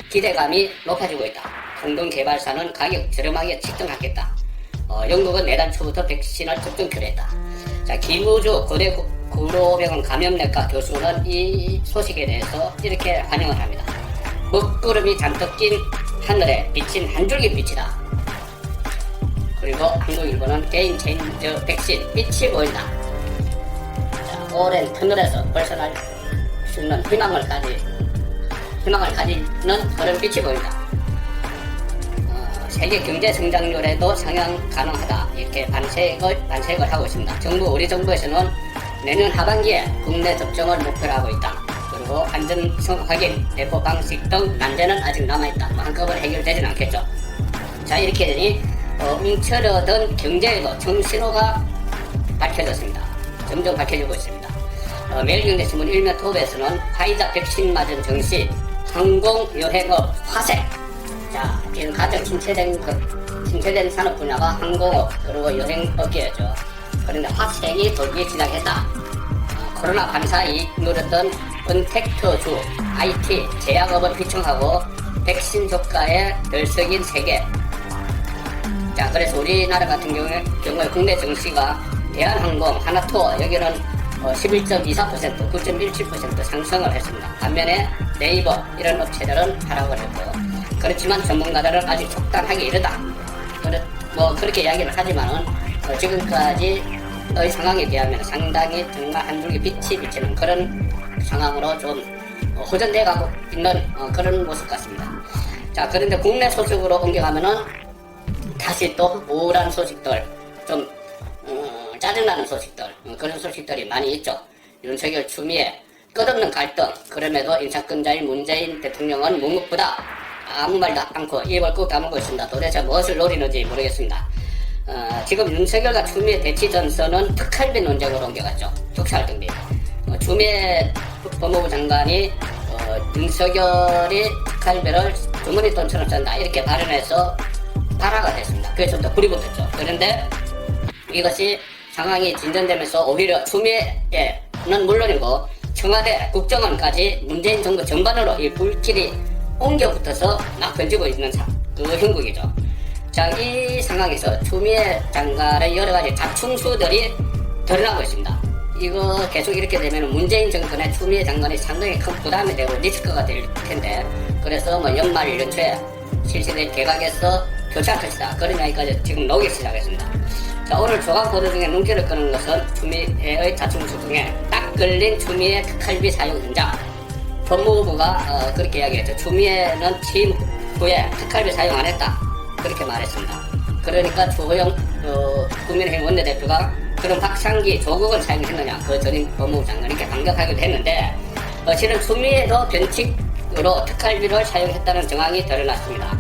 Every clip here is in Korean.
기대감이 높아지고 있다. 공동 개발사는 가격 저렴하게 측정하겠다. 영국은 내달 초부터 백신을 접종키로 했다. 자, 김우주 고대 구로병원 감염내과 교수는 이 소식에 대해서 이렇게 반영을 합니다. 먹구름이 잔뜩 낀 하늘에 비친 한 줄기 빛이다. 그리고 한국일보는 게임 체인저 백신 빛이 보인다. 자, 오랜 터널에서 벗어날 수 있는 희망을 가지는 그런 빛이 보인다. 세계 경제 성장률에도 상향 가능하다. 이렇게 반색을 하고 있습니다. 우리 정부에서는 내년 하반기에 국내 접종을 목표로 하고 있다. 그리고 안전성 확인, 배포 방식 등 난제는 아직 남아있다. 한꺼번에 해결되진 않겠죠. 자, 이렇게 되니 움츠러든 경제에도 정신호가 밝혀졌습니다. 점점 밝혀지고 있습니다. 매일경제신문 일면 톱에서는 화이자 백신 맞은 정시, 항공 여행업 화색. 자, 지금 가장 침체된 산업 분야가 항공업 그리고 여행업계죠. 그런데 화색이 돌기 시작했다. 코로나 감사 이익 누렸던 은택트주, IT, 제약업을 휘청하고 백신 효과에 들썩인 세계. 자, 그래서 우리나라 같은 경우에 국내 증시가 대한항공, 하나투어 여기는 11.24%, 9.17% 상승을 했습니다. 반면에 네이버 이런 업체들은 하락을 했고, 그렇지만 전문가들은 아직 적당하게 이르다. 그렇게 이야기를 하지만은 지금까지의 상황에 비하면 상당히 정말 한 줄기 빛이 비치는 그런 상황으로 좀 호전돼 가고 있는 그런 모습 같습니다. 자, 그런데 국내 소식으로 옮겨가면은 다시 또 우울한 소식들, 좀 짜증나는 소식들, 그런 소식들이 많이 있죠. 윤석열 추미애 끝없는 갈등, 그럼에도 인사권자인 문재인 대통령은 묵묵부답, 아무 말도 않고 입을 꾹 다물고 있습니다. 도대체 무엇을 노리는지 모르겠습니다. 지금 윤석열과 추미애 대치 전선은 특활비 논쟁으로 옮겨갔죠. 특활등비. 추미애 법무부 장관이 윤석열이 특활비를 주머니 돈처럼 쓴다 이렇게 발언해서 발화가 됐습니다. 그래서 또 불이 붙었죠. 그런데 이것이 상황이 진전되면서 오히려 추미애는 물론이고 청와대 국정원까지 문재인 정부 전반으로 이 불길이 옮겨 붙어서 막 번지고 있는 그 형국이죠. 자, 이 상황에서 추미애 장관의 여러 가지 자충수들이 드러나고 있습니다. 이거 계속 이렇게 되면 문재인 정권의 추미애 장관이 상당히 큰 부담이 되고 리스크가 될 텐데, 그래서 연말 연초에 실시된 개각에서 교체할 것이다. 그런 이야기까지 지금 나오기 시작했습니다. 자, 오늘 조각 보도 중에 눈길을 끄는 것은 추미애의 자충수 중에 딱 걸린 추미애 특활비 사용 현장. 법무부가 그렇게 이야기했죠. 추미애는 취임 후에 특활비 사용 안 했다. 그렇게 말했습니다. 그러니까 주호영 국민의힘 원내대표가 그럼 박창기 조국은 사용했느냐, 그 전임 법무부 장관이 이렇게 반격하기도 했는데, 실은 추미애도 변칙으로 특활비를 사용했다는 정황이 드러났습니다.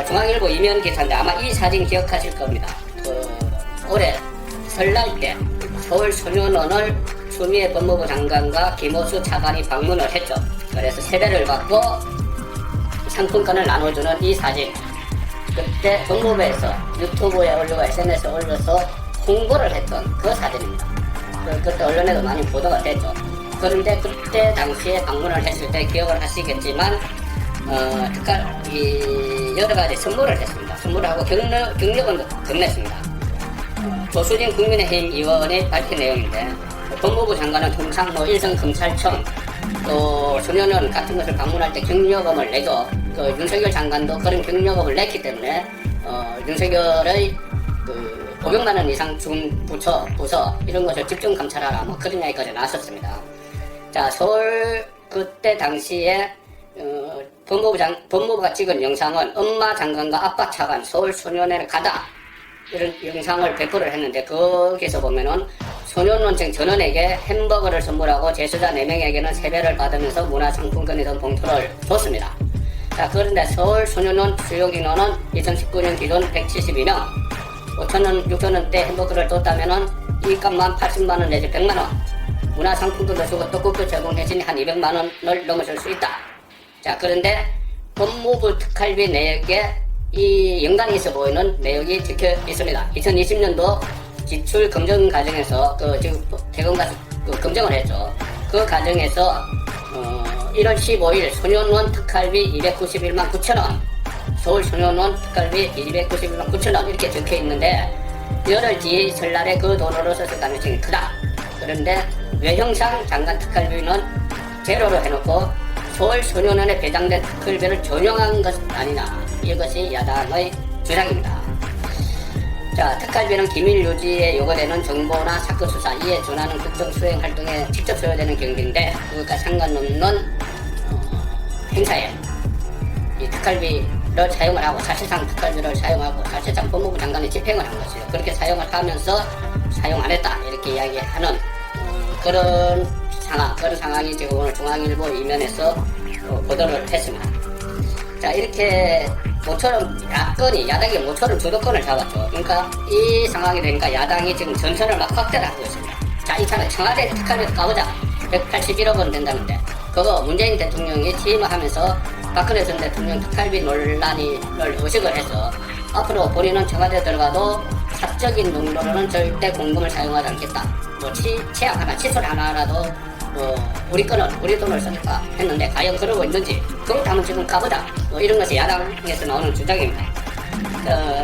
중앙일보 이면 기사인데 아마 이 사진 기억하실 겁니다. 올해 설날 때 서울 소년원을 추미애 법무부 장관과 김호수 차관이 방문을 했죠. 그래서 세배를 받고 상품권을 나눠주는 이 사진. 그때 법무부에서 유튜브에 올리고 SNS에 올려서 홍보를 했던 그 사진입니다. 그때 언론에도 많이 보도가 됐죠. 그런데 그때 당시에 방문을 했을 때 기억을 하시겠지만 여러 가지 선물을 했습니다. 선물을 하고 경력은 건넸습니다. 조수진 국민의힘 의원이 밝힌 내용인데, 법무부 장관은 통상 일선 검찰청 또 소년원 같은 것을 방문할 때 경력금을 내죠. 윤석열 장관도 그런 경력금을 냈기 때문에 윤석열의 500만 원 이상 준 부처, 부서 이런 것을 집중 감찰하라 그런 이야기까지 나왔었습니다. 자, 서울 그때 당시에 법무부가 찍은 영상은 엄마 장관과 아빠 차관 서울 소년원에 가다 이런 영상을 배포를 했는데, 거기서 보면은 소년원청 전원에게 햄버거를 선물하고 제수자 4명에게는 세배를 받으면서 문화상품권이 든 봉투를 줬습니다. 자, 그런데 서울 소년원 수용 인원은 2019년 기준 172명, 5천원, 6천원대 햄버거를 줬다면은 이 값만 80만원 내지 100만원, 문화상품권도 주고 떡국도 제공해주니 한 200만원을 넘어설 수 있다. 자, 그런데 법무부 특활비 내역에 이 연관이 있어 보이는 내역이 적혀 있습니다. 2020년도 지출 검증 과정에서 지금 대검 가서 검증을 했죠. 그 과정에서 1월 15일 소년원 특활비 291만 9천원, 서울 소년원 특활비 291만 9천원 이렇게 적혀 있는데 열흘 뒤 설날에 그 돈으로 썼을 가능성이 크다. 그런데 외형상 장관 특활비는 제로로 해놓고 서울 소년원에 배당된 특활비를 전용한 것 아니냐. 이것이 야당의 주장입니다. 자, 특활비는 기밀 유지에 요구되는 정보나 사건 수사, 이에 준하는 국정 수행 활동에 직접 소요되는 경비인데 그것과 상관없는 행사에 이 특활비를 사용을 하고 사실상 특활비를 사용하고 사실상 법무부 장관이 집행을 한 것이에요. 그렇게 사용을 하면서 사용 안 했다 이렇게 이야기하는 그런 상황이 지금 오늘 중앙일보 이면에서 보도를 했습니다. 자, 이렇게 모처럼 야당이 모처럼 주도권을 잡았죠. 그러니까 이 상황이 되니까 야당이 지금 전선을 막 확대를 하고 있습니다. 자, 이참에 청와대 특활비 까보자. 181억 원 된다는데 그거 문재인 대통령이 취임하면서 박근혜 전 대통령 특활비 논란을 의식을 해서 앞으로 본인은 청와대 들어가도 사적인 용도로는 절대 공금을 사용하지 않겠다. 뭐 치약 하나, 칫솔 하나라도 우리 돈을 쓰니까 했는데 과연 그러고 있는지 그것도 한번 지금 까보자. 뭐 이런 것이 야당에서 나오는 주장입니다.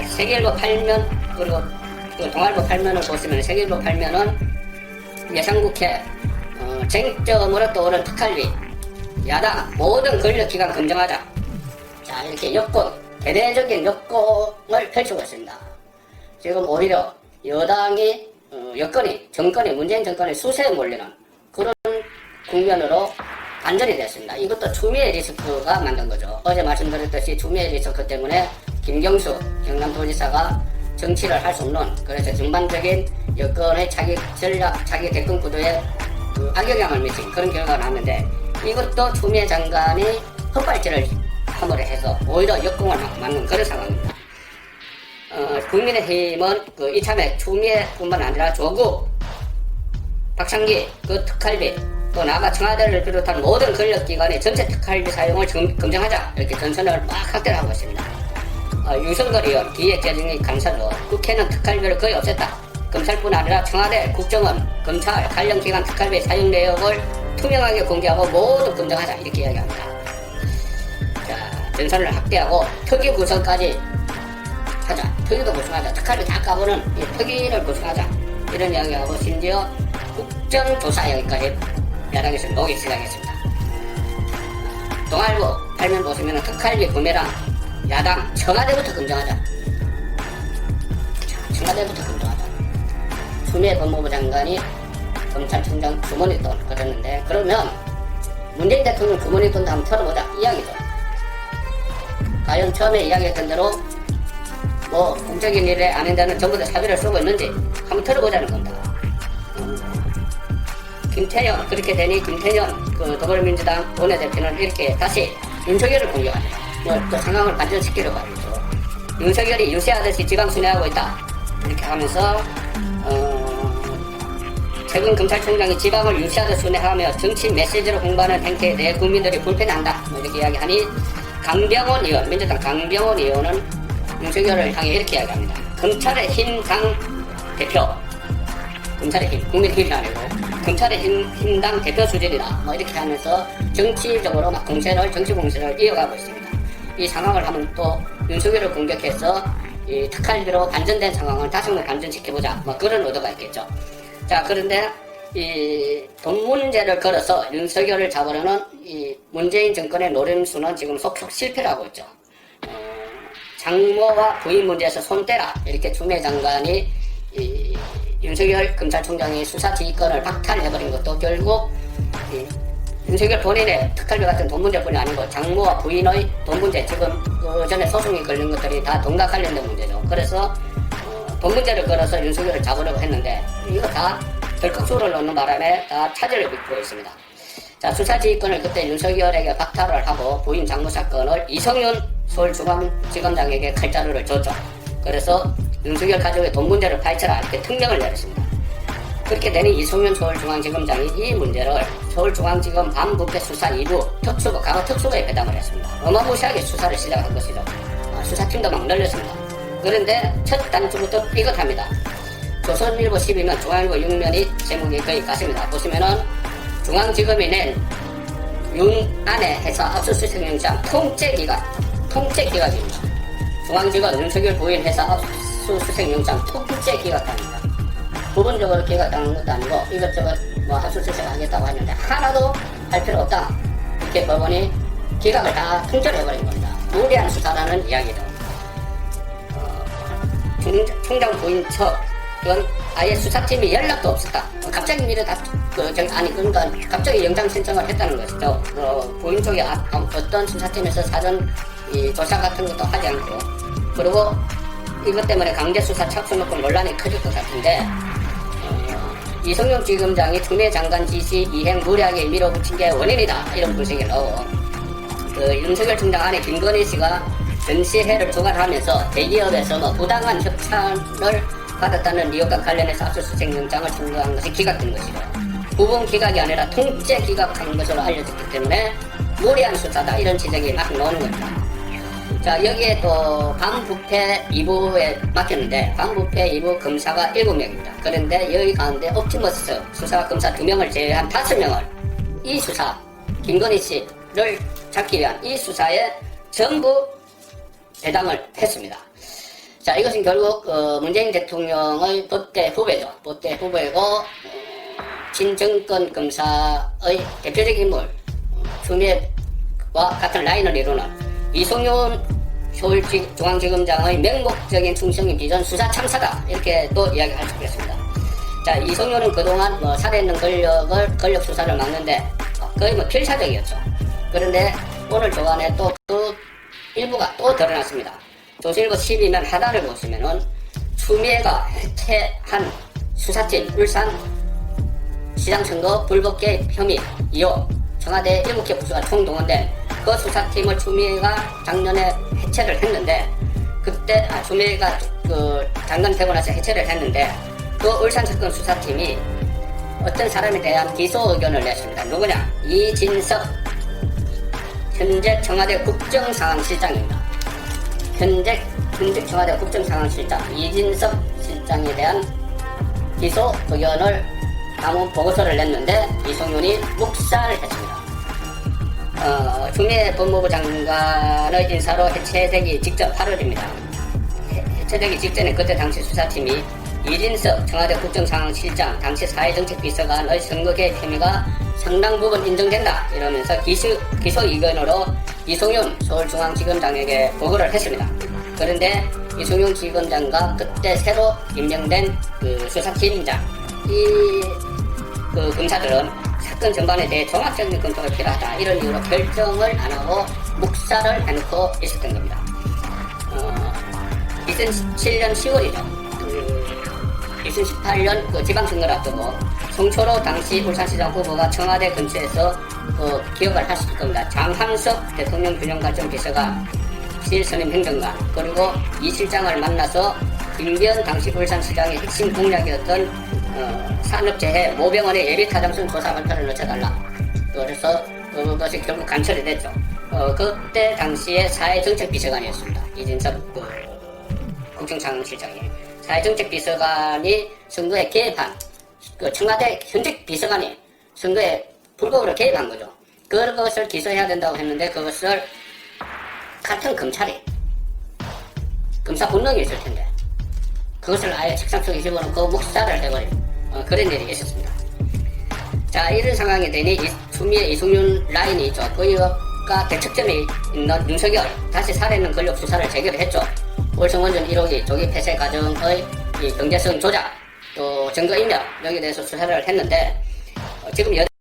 세계일보 8면 그리고 동아일보 8면을 보시면 세계일보 8면은 예상국회 쟁점으로 떠오른 특활비 야당 모든 권력기관 검증하자. 자, 이렇게 대대적인 역공을 펼치고 있습니다. 지금 오히려 여당이 정권이 문재인 정권이 수세에 몰리는 그런 국면으로 반전이 됐습니다. 이것도 추미애 리스크가 만든 거죠. 어제 말씀드렸듯이 추미애 리스크 때문에 김경수 경남도지사가 정치를 할 수 없는, 그래서 전반적인 여권의 자기 전략, 자기 대권 구도에 악영향을 미친 그런 결과가 나왔는데 이것도 추미애 장관이 헛발질을 함으로 해서 오히려 역공을 맞는 그런 상황입니다. 국민의힘은 이참에 추미애뿐만 아니라 조국, 박창기, 특활비, 또 나아가 청와대를 비롯한 모든 권력기관의 전체 특활비 사용을 검증하자 이렇게 전선을 막 확대를 하고 있습니다. 유승걸 의원, 기획재정위 간사로 국회는 특활비를 거의 없앴다. 검찰뿐 아니라 청와대, 국정원, 검찰, 관련 기관 특활비 사용 내역을 투명하게 공개하고 모두 검증하자 이렇게 이야기합니다. 자, 전선을 확대하고 특위 구성까지 하자. 특위도 구성하자. 특활비 다 까보는 이 특위를 구성하자. 이런 이야기하고 심지어 국정조사 여기까지 야당에서 녹이 시작했습니다. 동아일보 8면 보시면 특활비 구매랑 야당 청와대부터 검증하자. 청와대부터 검증하자. 추미애 법무부 장관이 검찰총장 주머니 돈 그랬는데 그러면 문재인 대통령 주머니 돈도 한번 털어보자 이야기죠. 과연 처음에 이야기했던 대로 뭐 공적인 일에 아닌 데는 전부 다 사비를 쓰고 있는지 한번 털어보자는 겁니다. 김태년, 그렇게 되니 김태년 더불어민주당 원내대표는 이렇게 다시 윤석열을 공격합니다. 또 상황을 반전시키려고 하죠. 윤석열이 유세하듯이 지방 순회하고 있다 이렇게 하면서 최근 검찰총장이 지방을 유세하듯 순회하며 정치 메시지로 홍보하는 행태에 대해 국민들이 불편해한다 이렇게 이야기하니 강병원 의원, 민주당 강병원 의원은 윤석열을 향해 이렇게 이야기합니다. 검찰의 힘 당 대표, 검찰의 힘, 국민힘이 아니고 검찰의 힘당 대표 수준이다 이렇게 하면서 정치적으로 막 정치 공세를 이어가고 있습니다. 이 상황을 하면 또 윤석열을 공격해서 이 특활비로 반전된 상황을 다시 한번 반전시켜보자 그런 의도가 있겠죠. 자, 그런데 이 돈 문제를 걸어서 윤석열을 잡으려는 이 문재인 정권의 노림수는 지금 속속 실패를 하고 있죠. 장모와 부인 문제에서 손 떼라 이렇게 추미애 장관이 이 윤석열 검찰총장의 수사 지휘권을 박탈해버린 것도 결국 윤석열 본인의 특활비 같은 돈 문제뿐이 아니고 장모와 부인의 돈 문제, 지금 그 전에 소송이 걸린 것들이 다 돈과 관련된 문제죠. 그래서 돈 문제를 걸어서 윤석열을 잡으려고 했는데 이거 다 덜컥수를 넣는 바람에 다 차질을 빚고 있습니다. 자, 수사지휘권을 그때 윤석열에게 박탈을 하고 부인 장모 사건을 이성윤 서울중앙지검장에게 칼자루를 줬죠. 그래서 윤석열 가족의 돈 문제를 파헤쳐라 이렇게 특명을 내렸습니다. 그렇게 되니 이성윤 서울중앙지검장이 이 문제를 서울중앙지검 반부패 수사 2부 특수부, 과거 특수부에 배당을 했습니다. 어마무시하게 수사를 시작한 것이죠. 수사팀도 막 늘렸습니다. 그런데 첫 단추부터 삐끗합니다. 조선일보 12면, 중앙일보 6면이 제목이 거의 같습니다. 보시면은 중앙지검이 낸 윤안에 해서 압수수색 영장 통째 기각입니다. 중앙지검 윤석열 부인 회사 압수수색 영장 통째 기각합니다. 부분적으로 기각당한 것도 아니고 이것저것 뭐 압수수색 하겠다고 하는데 하나도 할 필요 없다. 이렇게 법원이 기각을 다 통절해버린 겁니다. 무리한 수사라는 이야기도. 총장 부인 척은 아예 수사팀이 연락도 없었다. 갑자기 그러니까 갑자기 영장 신청을 했다는 것이죠. 부인 쪽에 어떤 수사팀에서 사전 조사 같은 것도 하지 않고, 그리고 이것 때문에 강제 수사 착수 놓고 논란이 커질 것 같은데, 이성용 지검장이 추미애 장관 지시 이행 무리하게 밀어붙인 게 원인이다, 이런 분석이 나오고, 윤석열 총장 안에 김건희 씨가 전시회를 주관하면서 대기업에서 부당한 협찬을 받았다는 의혹과 관련해서 압수수색 영장을 청구한 것이 기각된 것이죠. 부분 기각이 아니라 통째 기각한 것으로 알려졌기 때문에 무리한 수사다, 이런 지적이 막 나오는 겁니다. 자, 여기에 또 반부패 2부에 맡겼는데 반부패 2부 검사가 7명입니다. 그런데 여기 가운데 옵티머스 수사검사 2명을 제외한 5명을 이 수사, 김건희 씨를 잡기 위한 이 수사에 전부 배당을 했습니다. 자, 이것은 결국 문재인 대통령의 법대 후배죠. 법대 후배고 친정권 검사의 대표적인 인물, 추미애와 같은 라인을 이루는 이송윤 서울중앙지검장의 맹목적인 충성이 빚은 수사 참사다, 이렇게 또 이야기할 수 있겠습니다. 자, 이송윤은 그동안 살아있는 권력 수사를 막는데 거의 필사적이었죠. 그런데 오늘 조간에 또 그 일부가 또 드러났습니다. 조선일보 12면 하단을 보시면은 추미애가 해체한 수사팀 울산 시장선거 불법 개입 혐의 2호 청와대 7개 부수가 총동원된 그 수사팀을 추미애가 작년에 해체를 했는데, 그때 추미애가 장관 되고 나서 해체를 했는데 그 울산 사건 수사팀이 어떤 사람에 대한 기소 의견을 냈습니다. 누구냐? 이진석 현재 청와대 국정상황실장입니다. 현재 청와대 국정상황실장 이진석 실장에 대한 기소 의견을 담은 보고서를 냈는데 이송윤이 묵살을 했습니다. 추미애 법무부 장관의 인사로 해체되기 직전 8월입니다. 해체되기 직전에 그때 당시 수사팀이 이진석 청와대 국정상황실장 당시 사회정책비서관의 선거 개입 혐의가 상당 부분 인정된다, 이러면서 기소 의견으로 이송윤 서울중앙지검장에게 보고를 했습니다. 그런데 이송윤 지검장과 그때 새로 임명된 수사팀장 검사들은 사건 전반에 대해 종합적인 검토가 필요하다, 이런 이유로 결정을 안 하고 묵살을 해놓고 있었던 겁니다. 2017년 10월이죠. 2018년 지방선거를 앞두고 송초로 당시 울산시장 후보가 청와대 근처에서 기억을 하실 겁니다. 장항석 대통령 균형발전 비서관, 실선임 행정관, 그리고 이 실장을 만나서 김기현 당시 울산시장의 핵심 공약이었던 산업재해 모병원의 예비타당성 조사 발표를 늦춰달라. 그래서 그것이 결국 간철이 됐죠. 그때 당시에 사회정책비서관이었습니다. 이진석 국정상황실장이. 사회정책비서관이 선거에 개입한, 청와대 현직 비서관이 선거에 불법으로 개입한 거죠. 그것을 기소해야 된다고 했는데 그것을 같은 검찰이, 검사 본능이 있을 텐데 그것을 아예 책상 속에 집어넣고 묵살을 해버린 그런 일이 있었습니다. 자, 이런 상황이 되니 추미애 이송윤 라인이 있죠. 거기가 대척점에 있는 윤석열, 다시 살아있는 권력 수사를 재개를 했죠. 월성원전 1호기 조기 폐쇄 과정의 경제성 조작, 또 증거인멸, 여기에 대해서 수사를 했는데 지금